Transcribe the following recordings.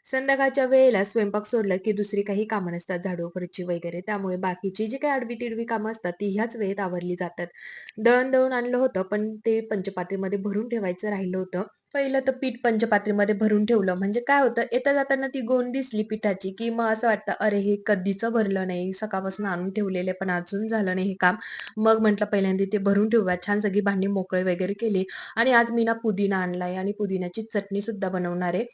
संध्याकाळच्या वेळेला स्वयंपाक सोडला की दुसरी काही कामं नसतात झाडू, फरशी वगैरे. त्यामुळे बाकीची जी काही आडवी-तिडवी कामं असतात ती ह्याच वेळेत आवरली जातात. दळण आणलं होतं, पण ते पंचपात्रेमध्ये भरून ठेवायचं राहिलं होतं. पहिलं तर पीठ पंचपात्रेमध्ये भरून ठेवलं. म्हणजे काय होतं, येता जाताना ती गोण दिसली पिठाची, की मग असं वाटतं, "अरे, हे कधीचं भरलं नाही. सकाळपासून आणून ठेवलेले, पण अजून झालं नाही हे काम." मग म्हटलं पहिल्यांदा ते भरून ठेवूया. छान सगळी भांडी मोकळे वगैरे केली आणि आज मी ना पुदिना आणलाय आणि पुदिन्याची चटणी सुद्धा बनवणार आहे.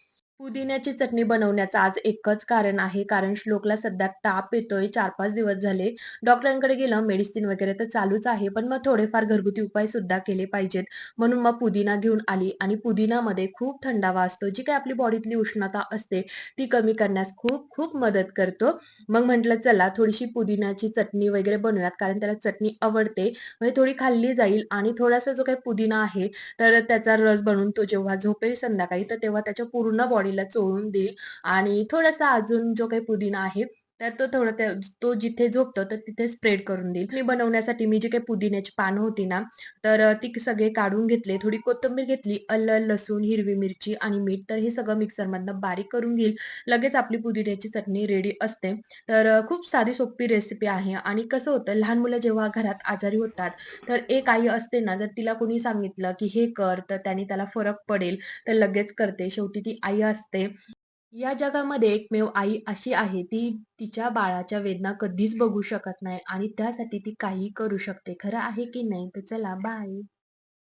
पुदिन्याची चटणी बनवण्याचं आज एकच कारण आहे, कारण श्लोकला सध्या ताप येतोय 4-5 दिवस झाले. डॉक्टरांकडे गेलं, मेडिसिन वगैरे तर चालूच आहे, पण मग थोडेफार घरगुती उपाय सुद्धा केले पाहिजेत. म्हणून मग पुदिना घेऊन आली आणि पुदिनामध्ये खूप थंडावा असतो. जी काही आपली बॉडीतली उष्णता असते, ती कमी करण्यास खूप खूप मदत करतो. मग म्हटलं चला थोडीशी पुदिन्याची चटणी वगैरे बनवूयात, कारण त्याला चटणी आवडते. म्हणजे थोडी खाल्ली जाईल आणि थोडासा जो काही पुदिना आहे, तर त्याचा रस बनवून तो जेव्हा झोपेल संध्याकाळी, तर तेव्हा त्याच्या पूर्ण बॉडीला चोळून देईल आणि थोडासा अजून जो काही पुदिना आहे, तर तो थोडा तो जिथे झोपतो, तर तिथे स्प्रेड करून देईल. मी बनवण्यासाठी मी जी काही पुदिन्याची पानं होती ना, तर ती सगळे काढून घेतले. थोडी कोथिंबीर घेतली, आलं, लसूण, हिरवी मिरची आणि मीठ. तर हे सगळं मिक्सरमधनं बारीक करून घेईल. लगेच आपली पुदिन्याची चटणी रेडी असते. तर खूप साधी सोपी रेसिपी आहे आणि कसं होतं, लहान मुलं जेव्हा घरात आजारी होतात, तर एक आई असते ना, जर तिला कोणी सांगितलं, की "हे कर," तर त्याने त्याला फरक पडेल, तर लगेच करते. शेवटी ती आई असते. या जगामध्ये एकमेव आई अशी आहे, ती तिच्या बाळाच्या वेदना कधीच बघू शकत नाही आणि त्यासाठी ती काहीही करू शकते. खरं आहे की नाही? तर चला बाय.